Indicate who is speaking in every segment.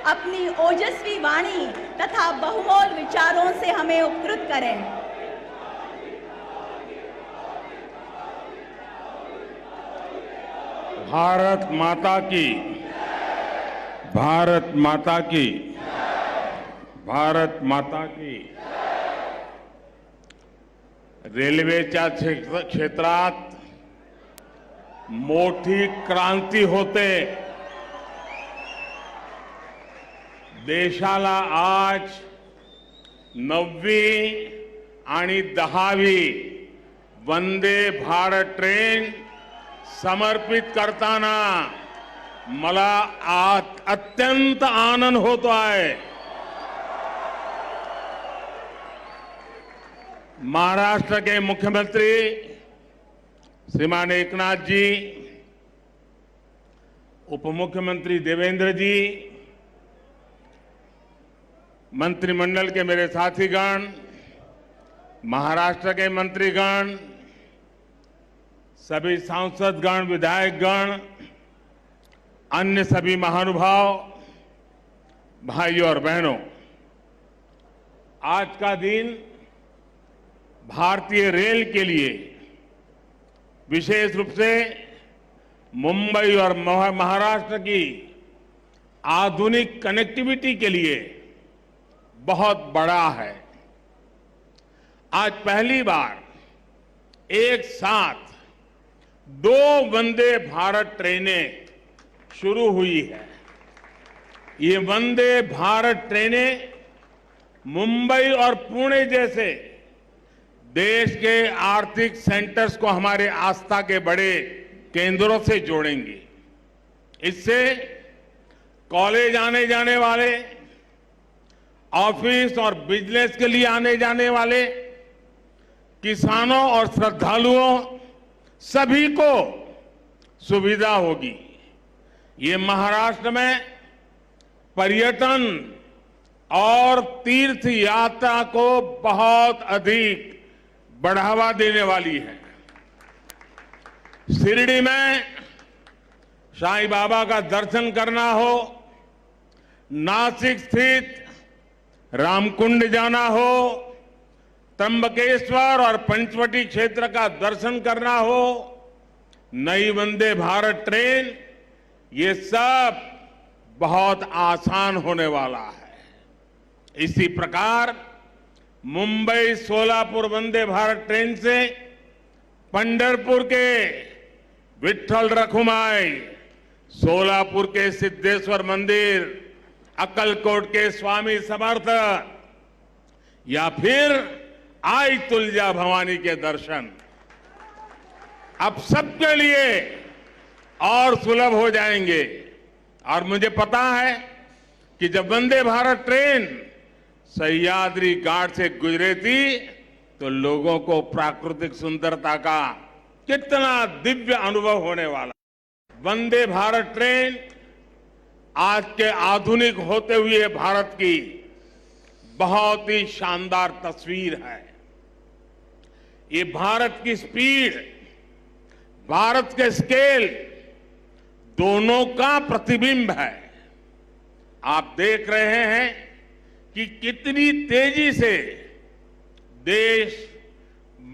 Speaker 1: अपनी ओजस्वी वाणी तथा बहुमोल विचारों से हमें उपकृत करें।
Speaker 2: भारत माता की, भारत माता की, भारत माता की। रेल्वेच्या क्षेत्रात मोठी क्रांती होते। देशाला आज 9वी आणि 10वी वंदे भारत ट्रेन समर्पित करताना मला अत्यंत आनंद होतो आहे। महाराष्ट्र के मुख्यमंत्री श्रीमान एकनाथ जी, उप मुख्यमंत्री देवेंद्र जी, मंत्रिमंडल के मेरे साथीगण, महाराष्ट्र के मंत्रीगण, सभी सांसदगण, विधायकगण, अन्य सभी महानुभाव, भाइयों और बहनों, आज का दिन भारतीय रेल के लिए, विशेष रूप से मुंबई और महाराष्ट्र की आधुनिक कनेक्टिविटी के लिए बहुत बड़ा है। आज पहली बार एक साथ 2 वंदे भारत ट्रेनें शुरू हुई है। ये वंदे भारत ट्रेनें मुंबई और पुणे जैसे देश के आर्थिक सेंटर्स को हमारे आस्था के बड़े केंद्रों से जोड़ेंगी। इससे कॉलेज आने जाने वाले, ऑफिस और बिजनेस के लिए आने जाने वाले, किसानों और श्रद्धालुओं सभी को सुविधा होगी। ये महाराष्ट्र में पर्यटन और तीर्थ यात्रा को बहुत अधिक बढ़ावा देने वाली है। शिरडी में साईं बाबा का दर्शन करना हो, नासिक स्थित रामकुंड जाना हो, त्र्यंबकेश्वर और पंचवटी क्षेत्र का दर्शन करना हो, नई वंदे भारत ट्रेन, ये सब बहुत आसान होने वाला है। इसी प्रकार मुंबई सोलापुर वंदे भारत ट्रेन से पंढरपुर के विठ्ठल रखुमाई, सोलापुर के सिद्धेश्वर मंदिर, अक्कलकोट के स्वामी समर्थ या फिर आई तुलजा भवानी के दर्शन अब सबके लिए और सुलभ हो जाएंगे। और मुझे पता है कि जब वंदे भारत ट्रेन सह्याद्री घाट से गुजरी थी तो लोगों को प्राकृतिक सुंदरता का कितना दिव्य अनुभव होने वाला। वंदे भारत ट्रेन आज के आधुनिक होते हुए भारत की बहुत ही शानदार तस्वीर है। ये भारत की स्पीड, भारत के स्केल दोनों का प्रतिबिंब है। आप देख रहे हैं कि कितनी तेजी से देश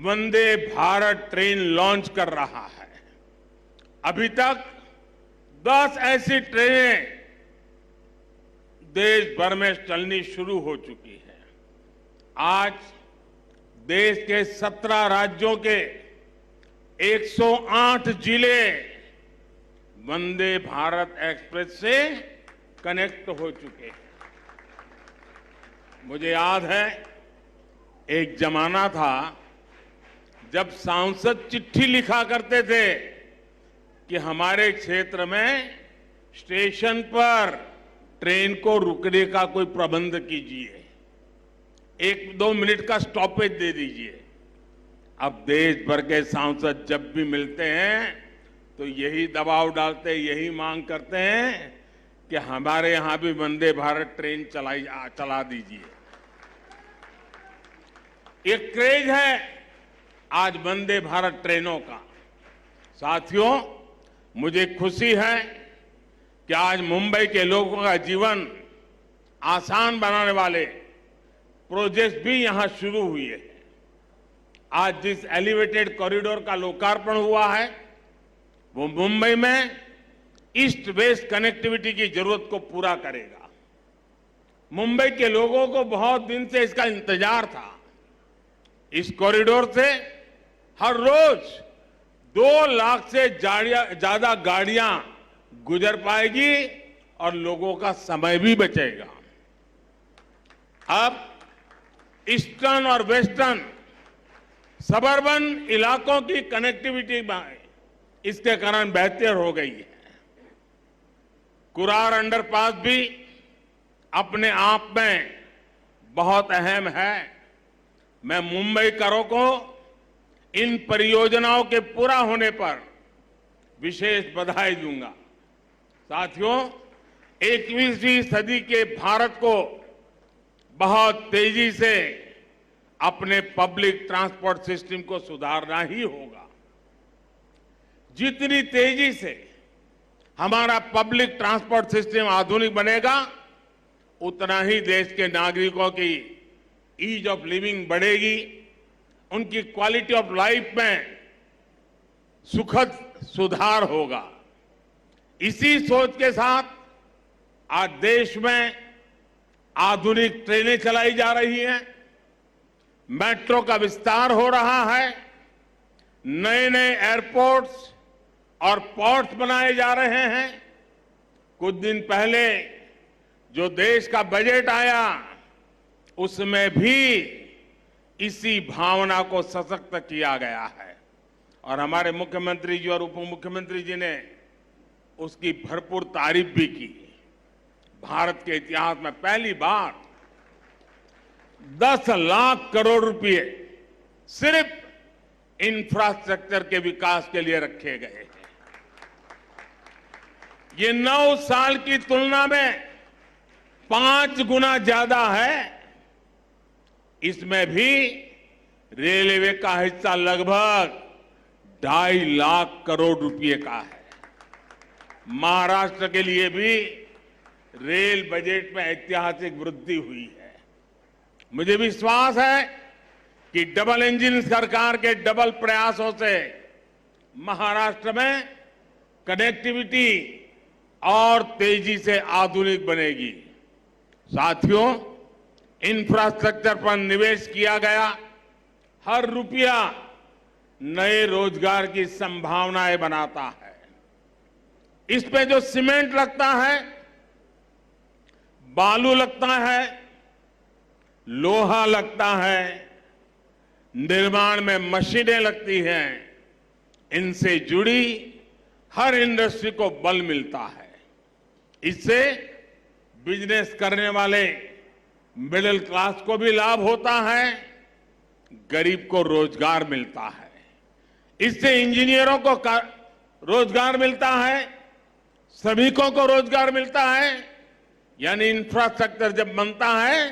Speaker 2: वंदे भारत ट्रेन लॉन्च कर रहा है। अभी तक 10 ऐसी ट्रेनें देश भर में चलनी शुरू हो चुकी है। आज देश के 17 राज्यों के 108 जिले वंदे भारत एक्सप्रेस से कनेक्ट हो चुके हैं। मुझे याद है एक जमाना था जब सांसद चिट्ठी लिखा करते थे कि हमारे क्षेत्र में स्टेशन पर ट्रेन को रुकने का कोई प्रबंध कीजिए, 1-2 मिनट का स्टॉपेज दे दीजिए। अब देश भर के सांसद जब भी मिलते हैं तो यही दबाव डालते, यही मांग करते हैं कि हमारे यहां भी वंदे भारत ट्रेन चला दीजिए। एक क्रेज है आज वंदे भारत ट्रेनों का। साथियों, मुझे खुशी है कि आज मुंबई के लोगों का जीवन आसान बनाने वाले प्रोजेक्ट भी यहां शुरू हुए हैं। आज जिस एलिवेटेड कॉरिडोर का लोकार्पण हुआ है वो मुंबई में ईस्ट वेस्ट कनेक्टिविटी की जरूरत को पूरा करेगा। मुंबई के लोगों को बहुत दिन से इसका इंतजार था। इस कॉरिडोर से हर रोज 2 लाख से ज्यादा गाड़ियां गुजर पाएगी और लोगों का समय भी बचेगा। अब ईस्टर्न और वेस्टर्न सबर्बन इलाकों की कनेक्टिविटी इसके कारण बेहतर हो गई है। कुरार अंडरपास भी अपने आप में बहुत अहम है। मैं मुंबईकरों को इन परियोजनाओं के पूरा होने पर विशेष बधाई दूंगा। साथियों, 21वीं सदी के भारत को बहुत तेजी से अपने पब्लिक ट्रांसपोर्ट सिस्टम को सुधारना ही होगा। जितनी तेजी से हमारा पब्लिक ट्रांसपोर्ट सिस्टम आधुनिक बनेगा उतना ही देश के नागरिकों की ईज ऑफ लिविंग बढ़ेगी, उनकी क्वालिटी ऑफ लाइफ में सुखद सुधार होगा। इसी सोच के साथ आज देश में आधुनिक ट्रेनें चलाई जा रही हैं, मेट्रो का विस्तार हो रहा है, नए नए एयरपोर्ट्स और पोर्ट्स बनाए जा रहे हैं। कुछ दिन पहले जो देश का बजट आया उसमें भी इसी भावना को सशक्त किया गया है और हमारे मुख्यमंत्री जी और उप मुख्यमंत्री जी ने उसकी भरपूर तारीफ भी की। भारत के इतिहास में पहली बार 10 लाख करोड़ रुपए सिर्फ इंफ्रास्ट्रक्चर के विकास के लिए रखे गए हैं। ये 9 साल की तुलना में 5 गुना ज्यादा है। इसमें भी रेलवे का हिस्सा लगभग 2.5 लाख करोड़ रुपए का है। महाराष्ट्र के लिए भी रेल बजट में ऐतिहासिक वृद्धि हुई है। मुझे विश्वास है कि डबल इंजन सरकार के डबल प्रयासों से महाराष्ट्र में कनेक्टिविटी और तेजी से आधुनिक बनेगी। साथियों, इंफ्रास्ट्रक्चर पर निवेश किया गया हर रुपया नए रोजगार की संभावनाएं बनाता है। इस पे जो सीमेंट लगता है, बालू लगता है, लोहा लगता है, निर्माण में मशीनें लगती हैं, इनसे जुड़ी हर इंडस्ट्री को बल मिलता है। इससे बिजनेस करने वाले मिडिल क्लास को भी लाभ होता है, गरीब को रोजगार मिलता है। इससे इंजीनियरों को रोजगार मिलता है, श्रमिकों को रोजगार मिलता है। यानी इंफ्रास्ट्रक्चर जब बनता है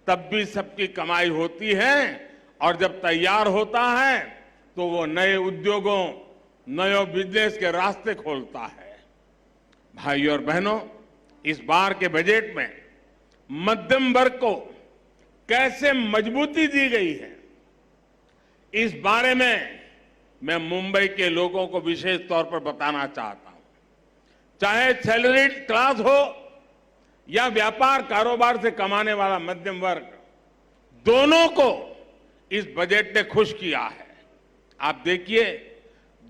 Speaker 2: तब भी सबकी कमाई होती है और जब तैयार होता है तो वो नए उद्योगों, नए बिजनेस के रास्ते खोलता है। भाइयों और बहनों, इस बार के बजट में मध्यम वर्ग को कैसे मजबूती दी गई है, इस बारे में मैं मुंबई के लोगों को विशेष तौर पर बताना चाहता हूं। चाहे सैलरीड क्लास हो या व्यापार कारोबार से कमाने वाला मध्यम वर्ग, दोनों को इस बजट ने खुश किया है। आप देखिए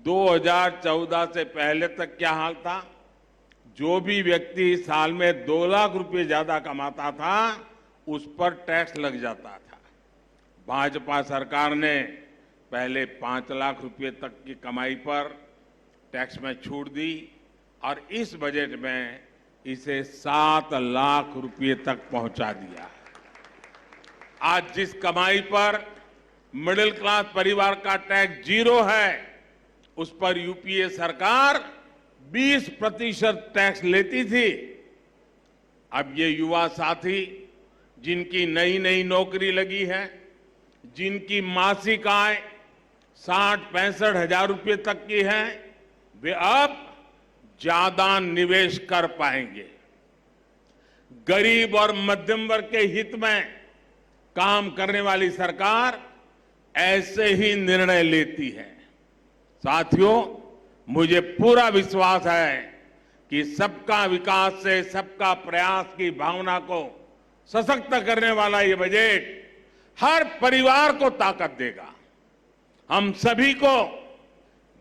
Speaker 2: 2014 से पहले तक क्या हाल था। जो भी व्यक्ति साल में 2 लाख रुपए ज्यादा कमाता था उस पर टैक्स लग जाता था। भाजपा सरकार ने पहले 5 लाख रुपए तक की कमाई पर टैक्स में छूट दी और इस बजट में इसे 7 लाख रुपए तक पहुंचा दिया। आज जिस कमाई पर मिडिल क्लास परिवार का टैक्स 0 है, उस पर यूपीए सरकार 20% टैक्स लेती थी। अब ये युवा साथी जिनकी नई नई नौकरी लगी है, जिनकी मासिक आय 60-65 हजार रुपए तक की है, वे अब ज्यादा निवेश कर पाएंगे। गरीब और मध्यम वर्ग के हित में काम करने वाली सरकार ऐसे ही निर्णय लेती है। साथियों, मुझे पूरा विश्वास है कि सबका विकास से सबका प्रयास की भावना को सशक्त करने वाला ये बजट हर परिवार को ताकत देगा, हम सभी को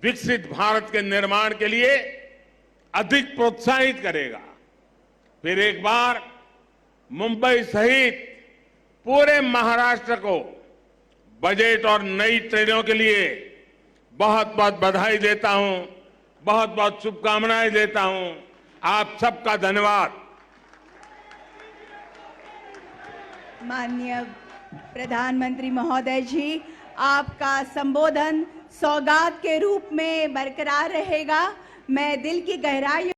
Speaker 2: विकसित भारत के निर्माण के लिए अधिक प्रोत्साहित करेगा। फिर एक बार मुंबई सहित पूरे महाराष्ट्र को बजट और नई ट्रेनों के लिए बहुत बहुत बधाई देता हूं, बहुत बहुत शुभकामनाएं देता हूं। आप सबका धन्यवाद।
Speaker 1: माननीय प्रधानमंत्री महोदय जी, आपका संबोधन सौगात के रूप में बरकरार रहेगा। मैं दिल की गहराई